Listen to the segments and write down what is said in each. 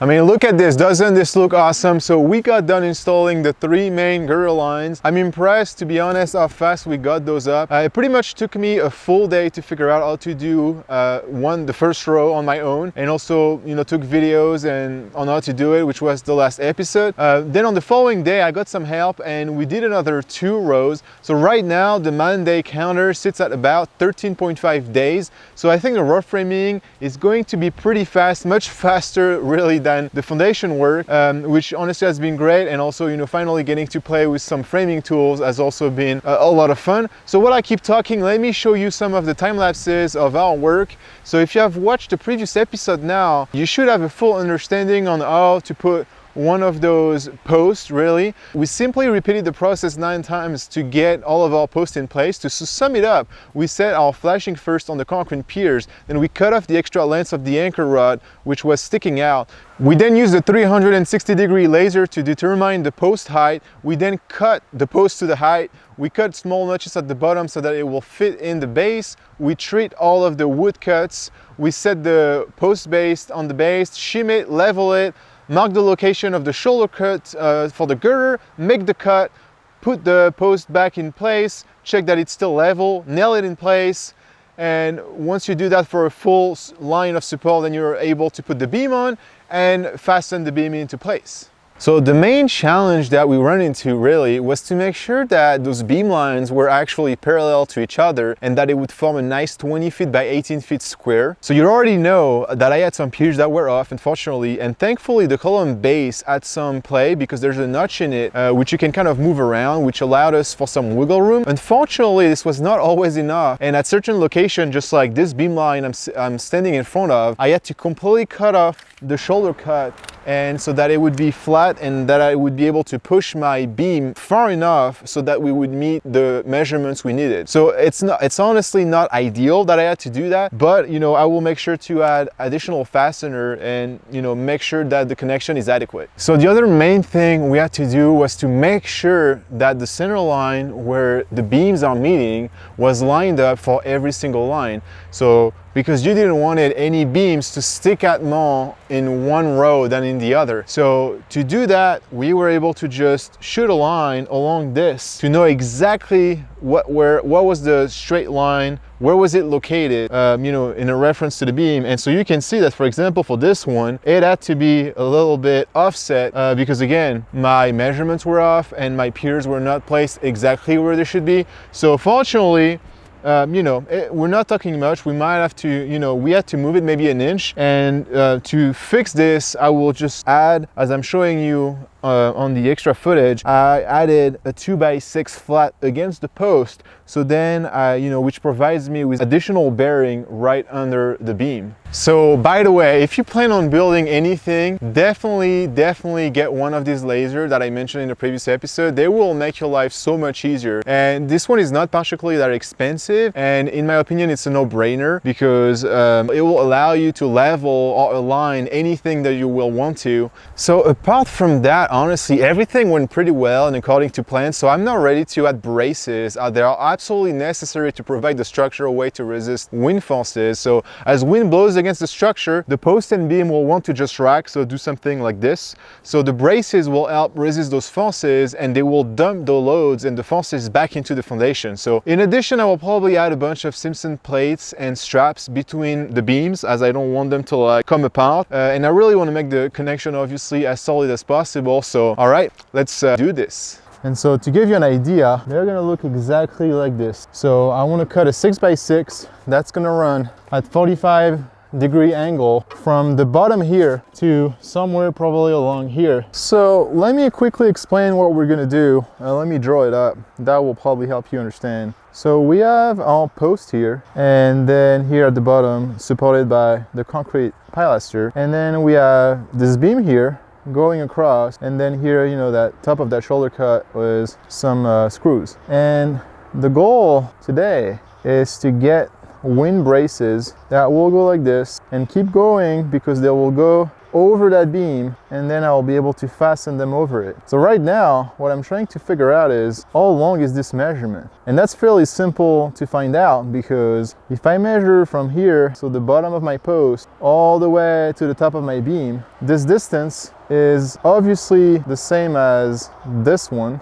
I mean, look at this, doesn't this look awesome? So we got done installing the 3 main girder lines. I'm impressed, to be honest, how fast we got those up. It pretty much took me a full day to figure out how to do the first row on my own, and also, you know, took videos and on how to do it, which was the last episode. Then on the following day, I got some help and we did another 2 rows. So right now, the man-day counter sits at about 13.5 days. So I think the rough framing is going to be pretty fast, much faster really than the foundation work, which honestly has been great. And also, you know, finally getting to play with some framing tools has also been a lot of fun. So while I keep talking, let me show you some of the time lapses of our work. So if you have watched the previous episode now, you should have a full understanding on how to put one of those posts. Really, we simply repeated the process 9 times to get all of our posts in place. To sum it up, we set our flashing first on the concrete piers, then we cut off the extra length of the anchor rod which was sticking out. We then used the 360-degree laser to determine the post height. We then cut the post to the height. We cut small notches at the bottom so that it will fit in the base. We treat all of the wood cuts. We set the post base on the base, shim it, level it, mark the location of the shoulder cut for the girder, make the cut, put the post back in place, check that it's still level, nail it in place, and once you do that for a full line of support, then you're able to put the beam on and fasten the beam into place. So the main challenge that we run into really was to make sure that those beam lines were actually parallel to each other and that it would form a nice 20 feet by 18 feet square. So you already know that I had some piers that were off, unfortunately, and thankfully the column base had some play because there's a notch in it which you can kind of move around, which allowed us for some wiggle room. Unfortunately, this was not always enough, and at certain locations, just like this beam line I'm standing in front of, I had to completely cut off the shoulder cut, and so that it would be flat and that I would be able to push my beam far enough so that we would meet the measurements we needed. So it's honestly not ideal that I had to do that, but you know, I will make sure to add additional fastener and, you know, make sure that the connection is adequate. So the other main thing we had to do was to make sure that the center line where the beams are meeting was lined up for every single line. So because you didn't want any beams to stick out more in one row than in the other. So to do that, we were able to just shoot a line along this to know exactly what was the straight line, where was it located, you know, in a reference to the beam. And so you can see that, for example, for this one, it had to be a little bit offset because again, my measurements were off and my piers were not placed exactly where they should be. So fortunately, you know, we're not talking much. We might have to, you know, we had to move it maybe an inch. And to fix this, I will just add, as I'm showing you on the extra footage, I added a 2x6 flat against the post. So then, you know, which provides me with additional bearing right under the beam. So by the way, if you plan on building anything, definitely get one of these lasers that I mentioned in the previous episode. They will make your life so much easier. And this one is not particularly that expensive. And in my opinion, it's a no-brainer because it will allow you to level or align anything that you will want to. So apart from that, honestly, everything went pretty well and according to plan. So I'm now ready to add braces. They are absolutely necessary to provide the structural weight to resist wind forces. So as wind blows against the structure, the post and beam will want to just rack, so do something like this. So the braces will help resist those forces and they will dump the loads and the forces back into the foundation. So in addition, I will probably add a bunch of Simpson plates and straps between the beams as I don't want them to like come apart. And I really want to make the connection obviously as solid as possible. So all right, let's do this. And so to give you an idea, they're gonna look exactly like this. So I want to cut a 6x6 that's gonna run at 45-degree angle from the bottom here to somewhere probably along here. So let me quickly explain what we're gonna do. Let me draw it up. That will probably help you understand. So we have our post here, and then here at the bottom, supported by the concrete pilaster. And then we have this beam here going across, and then here, you know, that top of that shoulder cut was some screws. And the goal today is to get wind braces that will go like this and keep going because they will go over that beam, and then I'll be able to fasten them over it. So right now, what I'm trying to figure out is how long is this measurement? And that's fairly simple to find out, because if I measure from here, so the bottom of my post, all the way to the top of my beam, this distance is obviously the same as this one,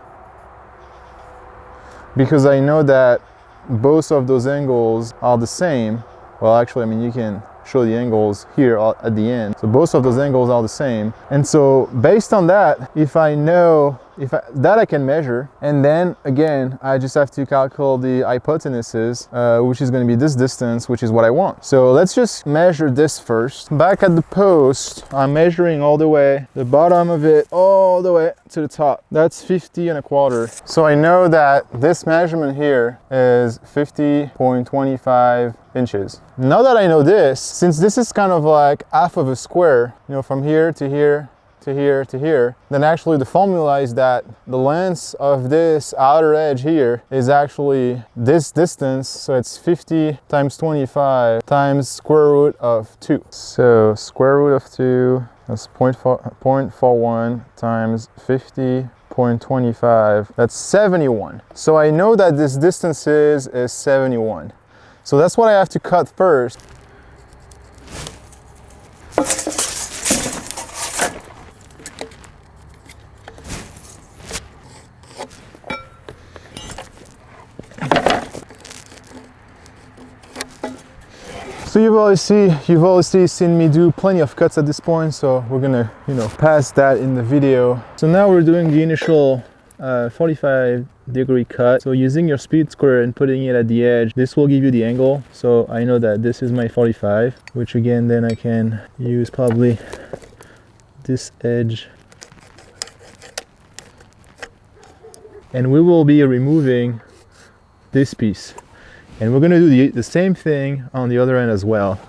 because I know that both of those angles are the same. Well, actually, I mean, you can show the angles here at the end. So both of those angles are the same. And so based on that, if I know, that I can measure, and then again, I just have to calculate the hypotenuses, which is going to be this distance, which is what I want. So let's just measure this first. Back at the post, I'm measuring all the way, the bottom of it, all the way to the top. That's 50.25. So I know that this measurement here is 50.25 inches. Now that I know this, since this is kind of like half of a square, you know, from here to here, to here to here, then actually the formula is that the length of this outer edge here is actually this distance. So it's 50 times 25 times square root of 2. So square root of 2, that's 0.41 times 50.25, that's 71. So I know that this distance is 71. So that's what I have to cut first. So you've obviously seen me do plenty of cuts at this point, so we're gonna, you know, pass that in the video. So now we're doing the initial 45-degree cut. So using your speed square and putting it at the edge, this will give you the angle. So I know that this is my 45, which again, then I can use probably this edge. And we will be removing this piece. And we're going to do the same thing on the other end as well.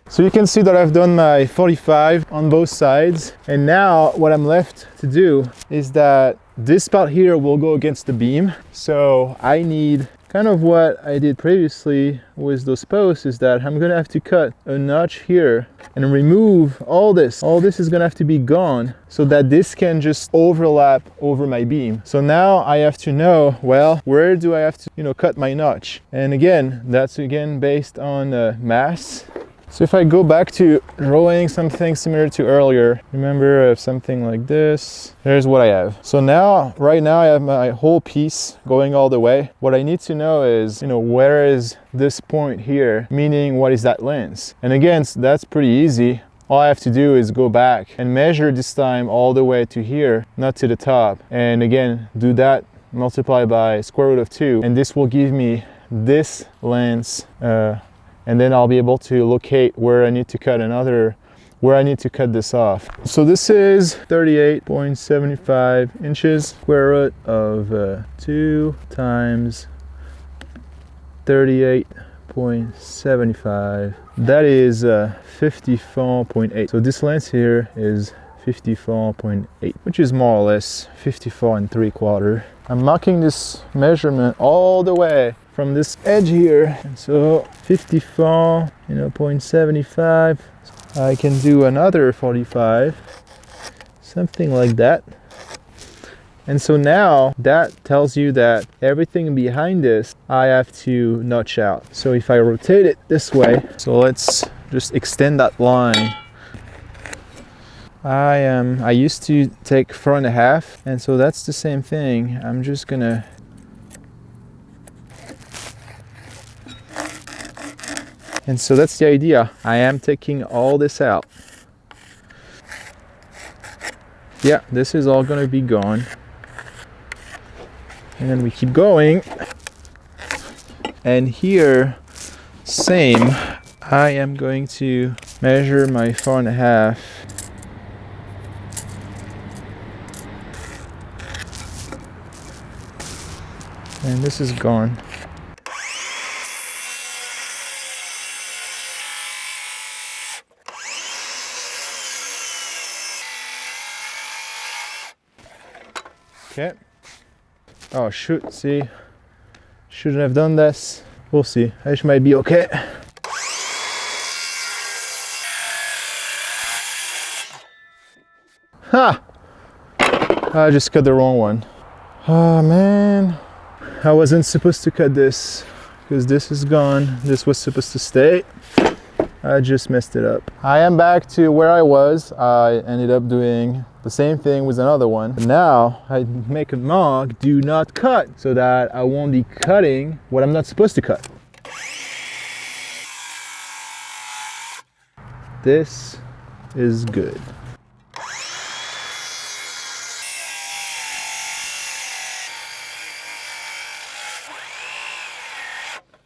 So you can see that I've done my 45 on both sides, and now what I'm left to do is that this part here will go against the beam. So I need kind of what I did previously with those posts, is that I'm gonna have to cut a notch here and remove all this. All this is gonna have to be gone so that this can just overlap over my beam. So now I have to know, well, where do I have to, you know, cut my notch? And again, that's again based on mass. So if I go back to drawing something similar to earlier, remember something like this, here's what I have. So now, right now I have my whole piece going all the way. What I need to know is, you know, where is this point here, meaning what is that length? And again, so that's pretty easy. All I have to do is go back and measure this time all the way to here, not to the top. And again, do that, multiply by square root of 2, and this will give me this length, and then I'll be able to locate where I need to cut where I need to cut this off. So this is 38.75 inches, square root of 2 times 38.75. That is 54.8. So this length here is 54.8, which is more or less 54 3/4. I'm marking this measurement all the way from this edge here, and so 54, 0.75. I can do another 45, something like that. And so now that tells you that everything behind this I have to notch out. So if I rotate it this way, so let's just extend that line. I used to take 4.5, and so that's the same thing. I'm just gonna And so that's the idea. I am taking all this out. Yeah, this is all gonna be gone. And then we keep going. And here, same. I am going to measure my 4.5. And this is gone. Okay. Oh shoot, see, shouldn't have done this. We'll see, it might be okay. Ha! I just cut the wrong one. Oh man, I wasn't supposed to cut this because this is gone. This was supposed to stay. I just messed it up. I am back to where I was. I ended up doing the same thing with another one. But now I make a mark, do not cut, so that I won't be cutting what I'm not supposed to cut. This is good.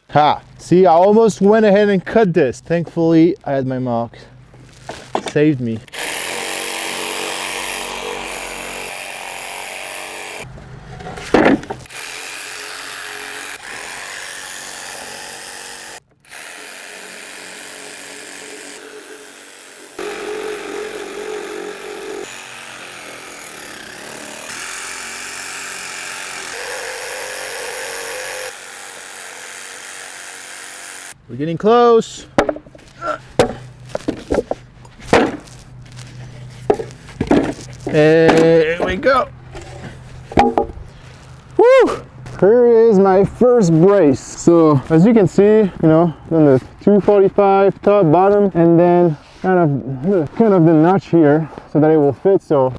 Ha! See, I almost went ahead and cut this. Thankfully, I had my mark. Saved me. We're getting close. Here we go. Woo! Here is my first brace. So as you can see, you know, then the 245 top, bottom, and then kind of the notch here so that it will fit. So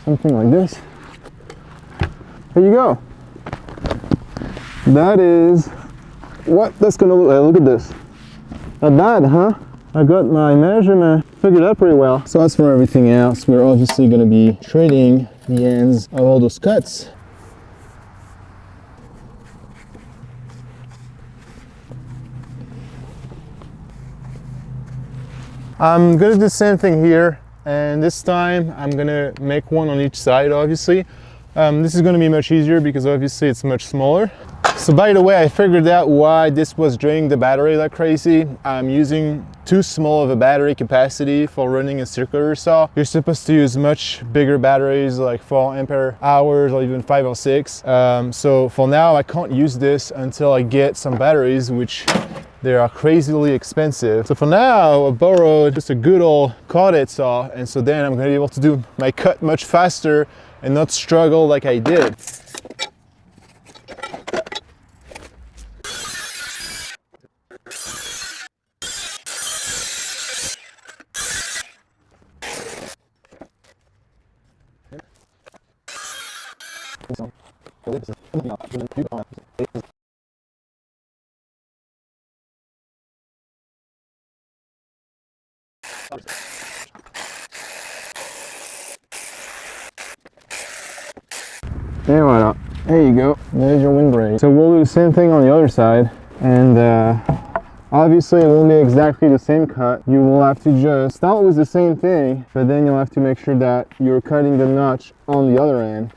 something like this. There you go. That is what that's gonna look like. Look at this. Not bad, huh? I got my measurement figured out pretty well. So as for everything else, we're obviously gonna be trading the ends of all those cuts. I'm gonna do the same thing here, and this time I'm gonna make one on each side, obviously. This is gonna be much easier because obviously it's much smaller. So by the way, I figured out why this was draining the battery like crazy. I'm using too small of a battery capacity for running a circular saw. You're supposed to use much bigger batteries, like 4 ampere hours or even 5 or 6. So for now, I can't use this until I get some batteries, which they are crazily expensive. So for now, I borrowed just a good old corded saw, and so then I'm gonna be able to do my cut much faster and not struggle like I did. And voilà, there you go, there's your windbreak. So we'll do the same thing on the other side, and obviously it won't be exactly the same cut. You will have to just start with the same thing, but then you'll have to make sure that you're cutting the notch on the other end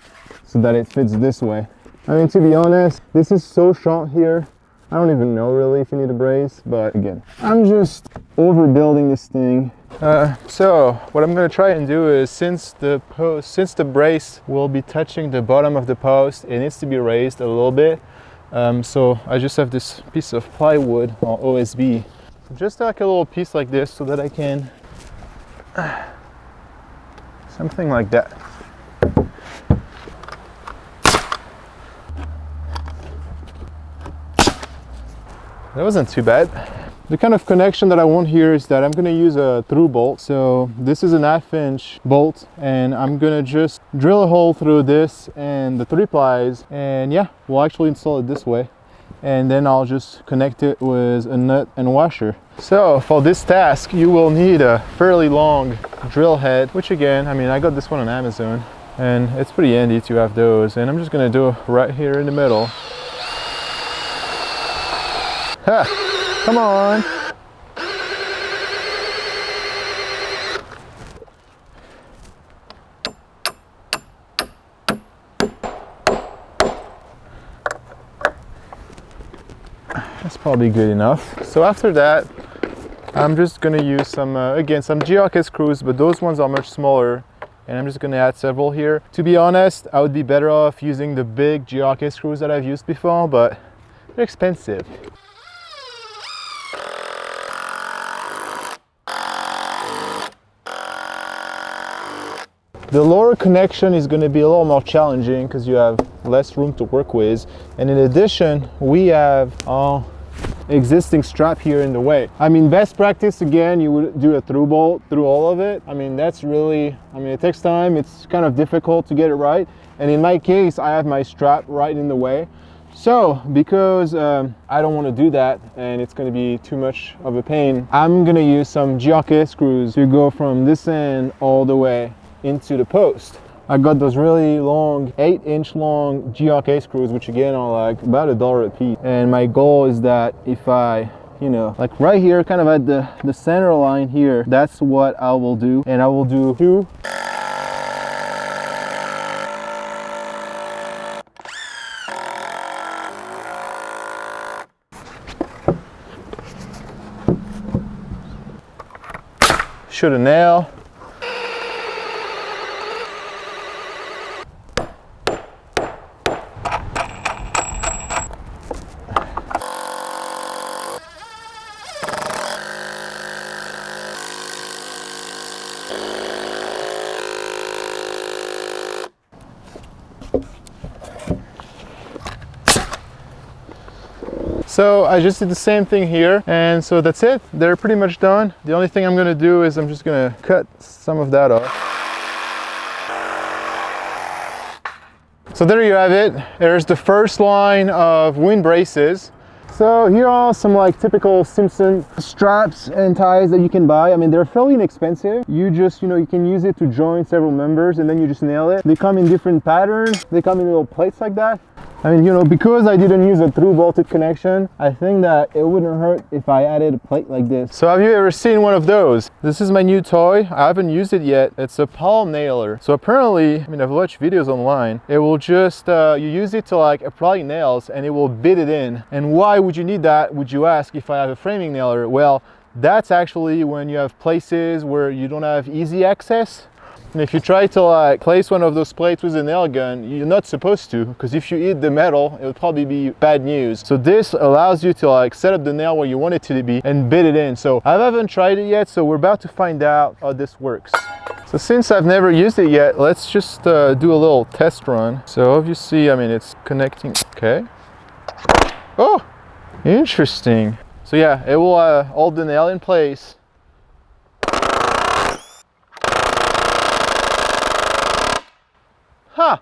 so that it fits this way. I mean, to be honest, this is so short here, I don't even know really if you need a brace, but again, I'm just overbuilding this thing. So what I'm going to try and do is, since the brace will be touching the bottom of the post, it needs to be raised a little bit. So I just have this piece of plywood or OSB, just like a little piece like this, so that I can something like that. That wasn't too bad. The kind of connection that I want here is that I'm going to use a through bolt. So this is an 1/2 inch bolt, and I'm going to just drill a hole through this and the 3 plies, and yeah, we'll actually install it this way, and then I'll just connect it with a nut and washer. So for this task, you will need a fairly long drill head, which again, I mean, I got this one on Amazon, and it's pretty handy to have those, and I'm just going to do it right here in the middle. Ha! Come on! That's probably good enough. So after that, I'm just gonna use some, again, some G-Hockey screws, but those ones are much smaller. And I'm just gonna add several here. To be honest, I would be better off using the big G-Hockey screws that I've used before, but they're expensive. The lower connection is going to be a little more challenging because you have less room to work with. And in addition, we have our existing strap here in the way. I mean, best practice, again, you would do a through bolt through all of it. I mean, that's really, it takes time. It's kind of difficult to get it right. And in my case, I have my strap right in the way. So because I don't want to do that and it's going to be too much of a pain, I'm going to use some G-Hockey screws to go from this end all the way into the post. I got those really long, 8-inch long G-Hockey screws, which again are like about $1 a piece. And my goal is that if I, like right here, kind of at the center line here, that's what I will do. And I will do 2. Shoot a nail. So I just did the same thing here, and so that's it. They're pretty much done. The only thing I'm gonna do is I'm just gonna cut some of that off. So there you have it. There's the first line of wind braces. So here are some like typical Simpson straps and ties that you can buy. I mean, they're fairly inexpensive. You just, you can use it to join several members and then you just nail it. They come in different patterns. They come in little plates like that. I mean, because I didn't use a through bolted connection, I think that it wouldn't hurt if I added a plate like this. So have you ever seen one of those? This is my new toy. I haven't used it yet. It's a palm nailer. So apparently, I've watched videos online. It will just, you use it to like apply nails and it will bit it in. And why would you need that, would you ask, if I have a framing nailer? Well, that's actually when you have places where you don't have easy access. And if you try to like place one of those plates with a nail gun, you're not supposed to, because if you hit the metal, it would probably be bad news. So this allows you to like set up the nail where you want it to be and bit it in. So I haven't tried it yet, so we're about to find out how this works. So since I've never used it yet, let's just do a little test run. So obviously, it's connecting. Okay. Oh, interesting. So yeah, it will hold the nail in place. Huh.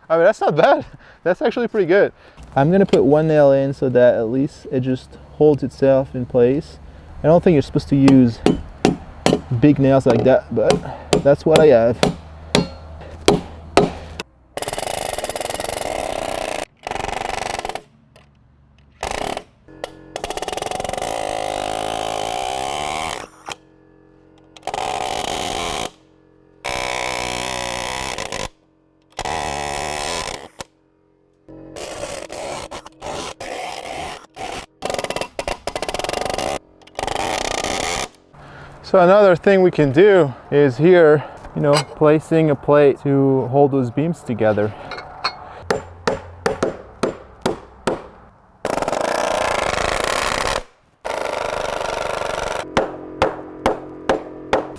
That's not bad. That's actually pretty good. I'm gonna put one nail in so that at least it just holds itself in place. I don't think you're supposed to use big nails like that, but that's what I have. So another thing we can do is here, placing a plate to hold those beams together.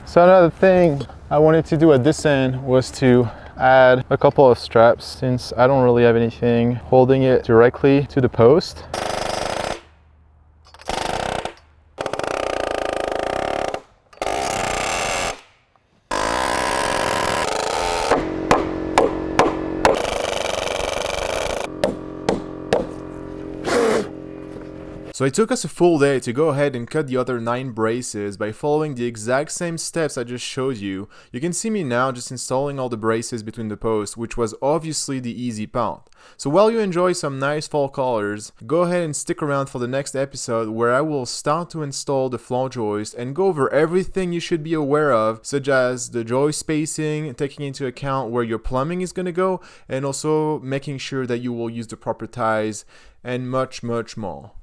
So another thing I wanted to do at this end was to add a couple of straps, since I don't really have anything holding it directly to the post. So it took us a full day to go ahead and cut the other 9 braces by following the exact same steps I just showed you. You can see me now just installing all the braces between the posts, which was obviously the easy part. So while you enjoy some nice fall colors, go ahead and stick around for the next episode where I will start to install the floor joist and go over everything you should be aware of, such as the joist spacing, taking into account where your plumbing is going to go, and also making sure that you will use the proper ties, and much more.